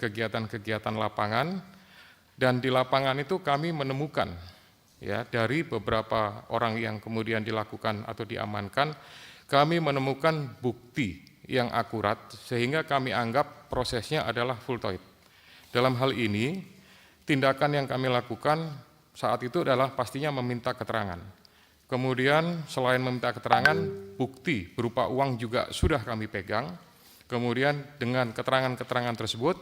kegiatan-kegiatan lapangan, dan di lapangan itu kami menemukan ya dari beberapa orang yang kemudian dilakukan atau diamankan, kami menemukan bukti yang akurat sehingga kami anggap prosesnya adalah fultoid. Dalam hal ini, tindakan yang kami lakukan saat itu adalah pastinya meminta keterangan. Kemudian selain meminta keterangan, bukti berupa uang juga sudah kami pegang. Kemudian dengan keterangan-keterangan tersebut,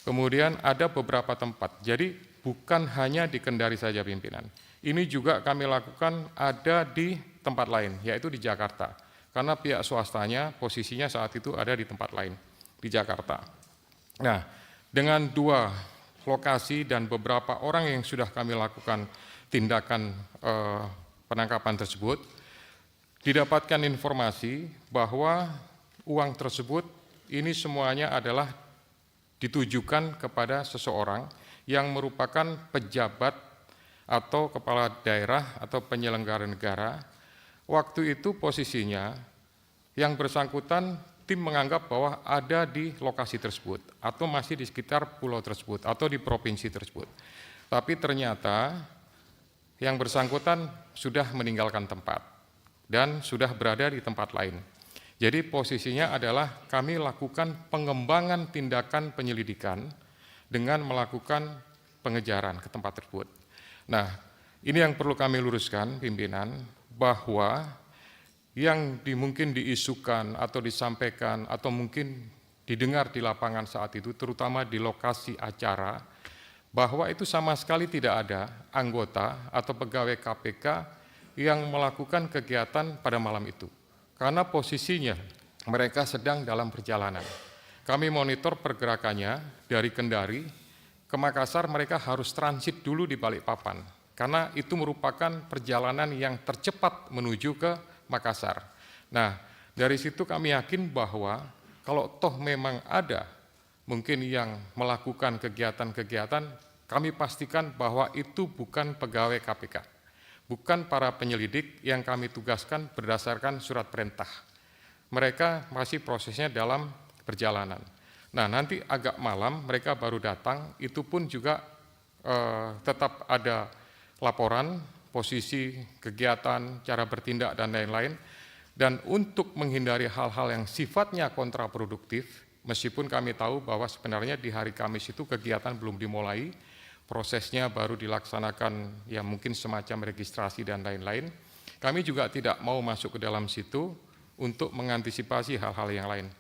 kemudian ada beberapa tempat. Jadi bukan hanya di Kendari saja pimpinan. Ini juga kami lakukan ada di tempat lain, yaitu di Jakarta. Karena pihak swastanya posisinya saat itu ada di tempat lain, di Jakarta. Nah, dengan 2 lokasi dan beberapa orang yang sudah kami lakukan tindakan penangkapan tersebut, didapatkan informasi bahwa uang tersebut ini semuanya adalah ditujukan kepada seseorang yang merupakan pejabat atau kepala daerah atau penyelenggara negara. Waktu itu posisinya yang bersangkutan tim menganggap bahwa ada di lokasi tersebut atau masih di sekitar pulau tersebut atau di provinsi tersebut. Tapi ternyata yang bersangkutan sudah meninggalkan tempat dan sudah berada di tempat lain. Jadi posisinya adalah kami lakukan pengembangan tindakan penyelidikan dengan melakukan pengejaran ke tempat tersebut. Nah, ini yang perlu kami luruskan pimpinan, bahwa yang mungkin diisukan atau disampaikan atau mungkin didengar di lapangan saat itu, terutama di lokasi acara, bahwa itu sama sekali tidak ada anggota atau pegawai KPK yang melakukan kegiatan pada malam itu. Karena posisinya mereka sedang dalam perjalanan. Kami monitor pergerakannya dari Kendari ke Makassar, mereka harus transit dulu di Balikpapan. Karena itu merupakan perjalanan yang tercepat menuju ke Makassar. Nah, dari situ kami yakin bahwa kalau toh memang ada mungkin yang melakukan kegiatan-kegiatan, kami pastikan bahwa itu bukan pegawai KPK, bukan para penyelidik yang kami tugaskan berdasarkan surat perintah. Mereka masih prosesnya dalam perjalanan. Nah, nanti agak malam mereka baru datang, itu pun juga tetap ada laporan, posisi, kegiatan, cara bertindak, dan lain-lain. Dan untuk menghindari hal-hal yang sifatnya kontraproduktif, meskipun kami tahu bahwa sebenarnya di hari Kamis itu kegiatan belum dimulai, prosesnya baru dilaksanakan ya mungkin semacam registrasi dan lain-lain, kami juga tidak mau masuk ke dalam situ untuk mengantisipasi hal-hal yang lain.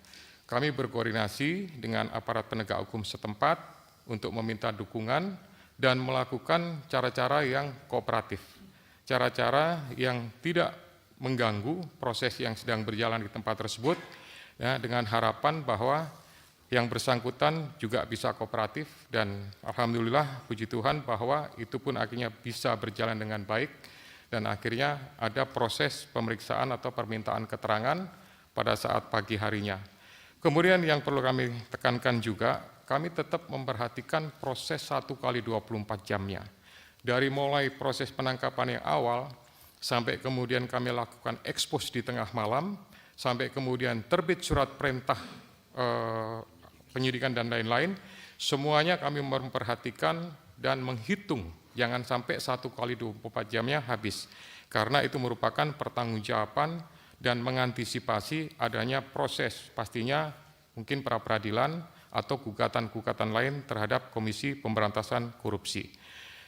Kami berkoordinasi dengan aparat penegak hukum setempat untuk meminta dukungan dan melakukan cara-cara yang kooperatif, cara-cara yang tidak mengganggu proses yang sedang berjalan di tempat tersebut, ya, dengan harapan bahwa yang bersangkutan juga bisa kooperatif, dan alhamdulillah puji Tuhan bahwa itu pun akhirnya bisa berjalan dengan baik, dan akhirnya ada proses pemeriksaan atau permintaan keterangan pada saat pagi harinya. Kemudian yang perlu kami tekankan juga, kami tetap memperhatikan proses 1x24 jamnya. Dari mulai proses penangkapan yang awal, sampai kemudian kami lakukan ekspos di tengah malam, sampai kemudian terbit surat perintah penyidikan dan lain-lain, semuanya kami memperhatikan dan menghitung, jangan sampai 1x24 jamnya habis. Karena itu merupakan pertanggungjawaban dan mengantisipasi adanya proses, pastinya mungkin pra-peradilan atau gugatan-gugatan lain terhadap Komisi Pemberantasan Korupsi.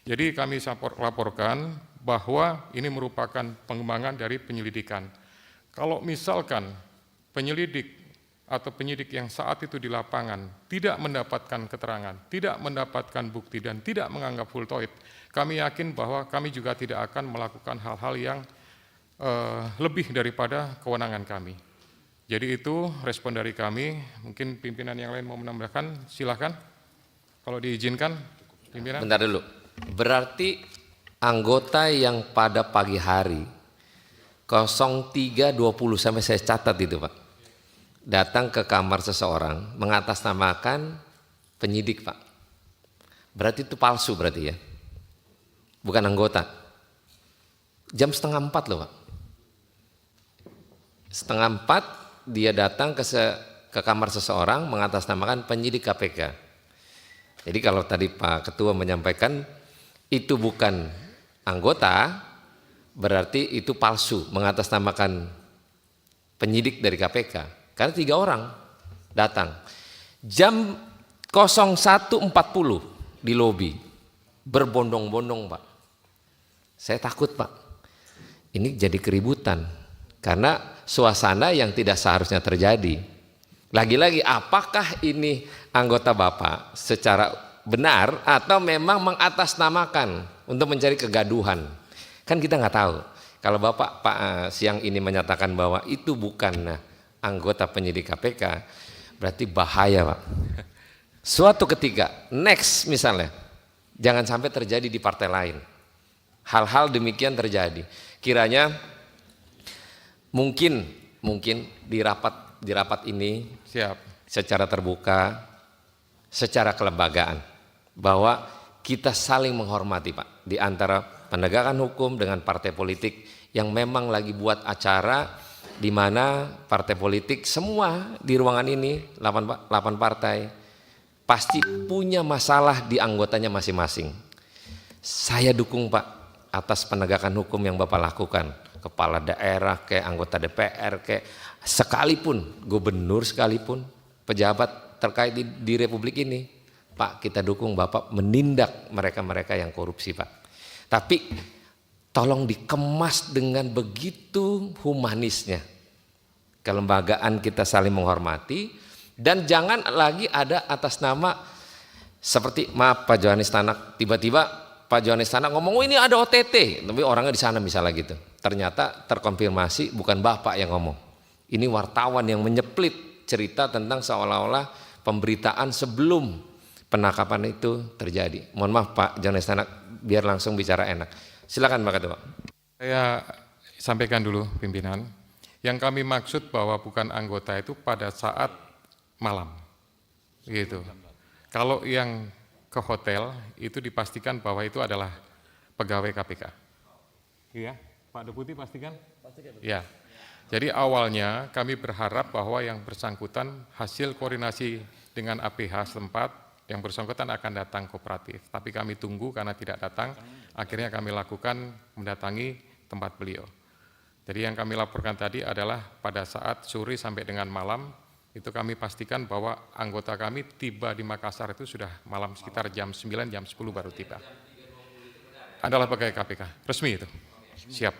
Jadi kami laporkan bahwa ini merupakan pengembangan dari penyelidikan. Kalau misalkan penyelidik atau penyidik yang saat itu di lapangan tidak mendapatkan keterangan, tidak mendapatkan bukti, dan tidak menganggap fultoid, kami yakin bahwa kami juga tidak akan melakukan hal-hal yang lebih daripada kewenangan kami. Jadi itu respon dari kami. Mungkin pimpinan yang lain mau menambahkan, silakan. Kalau diizinkan, pimpinan. Bentar dulu. Berarti anggota yang pada pagi hari 03.20 sampai saya catat itu Pak, datang ke kamar seseorang mengatasnamakan penyidik Pak. Berarti itu palsu berarti ya, bukan anggota. Jam 3:30 loh Pak. 3:30 dia datang ke kamar seseorang mengatasnamakan penyidik KPK. Jadi kalau tadi Pak Ketua menyampaikan itu bukan anggota, berarti itu palsu, mengatasnamakan penyidik dari KPK. Karena 3 orang datang jam 01.40 di lobi, berbondong-bondong Pak. Saya takut Pak, ini jadi keributan karena suasana yang tidak seharusnya terjadi. Lagi-lagi apakah ini anggota Bapak secara benar atau memang mengatasnamakan untuk mencari kegaduhan? Kan kita nggak tahu. Kalau Bapak siang ini menyatakan bahwa itu bukan anggota penyidik KPK, berarti bahaya Pak. Suatu ketika, next misalnya, jangan sampai terjadi di partai lain. Hal-hal demikian terjadi. Kiranya mungkin di rapat ini secara terbuka, secara kelembagaan, bahwa kita saling menghormati Pak, di antara penegakan hukum dengan partai politik yang memang lagi buat acara di mana partai politik semua di ruangan ini 8 partai pasti punya masalah di anggotanya masing-masing. Saya dukung Pak atas penegakan hukum yang Bapak lakukan, kepala daerah kayak anggota DPR kayak sekalipun gubernur sekalipun pejabat terkait di Republik ini, Pak, kita dukung Bapak menindak mereka-mereka yang korupsi Pak. Tapi tolong dikemas dengan begitu humanisnya, kelembagaan kita saling menghormati, dan jangan lagi ada atas nama seperti maaf Pak Johanis Tanak, tiba-tiba Pak Johanis Tanak ngomong, oh ini ada OTT, tapi orangnya di sana misalnya gitu. Ternyata terkonfirmasi bukan Bapak yang ngomong. Ini wartawan yang menyeplit cerita tentang seolah-olah pemberitaan sebelum penangkapan itu terjadi. Mohon maaf Pak Johanis Tanak, biar langsung bicara enak. Silakan Pak Ketua. Saya sampaikan dulu pimpinan, yang kami maksud bahwa bukan anggota itu pada saat malam, gitu. Kalau yang ke hotel itu dipastikan bahwa itu adalah pegawai KPK. Iya, Pak Deputi pastikan? Pastikan. Ya. Jadi awalnya kami berharap bahwa yang bersangkutan hasil koordinasi dengan APH setempat, yang bersangkutan akan datang kooperatif. Tapi kami tunggu karena tidak datang, akhirnya kami lakukan mendatangi tempat beliau. Jadi yang kami laporkan tadi adalah pada saat sore sampai dengan malam, itu kami pastikan bahwa anggota kami tiba di Makassar itu sudah malam sekitar jam 9, jam 10 baru tiba. Adalah pegawai KPK, resmi itu, siap.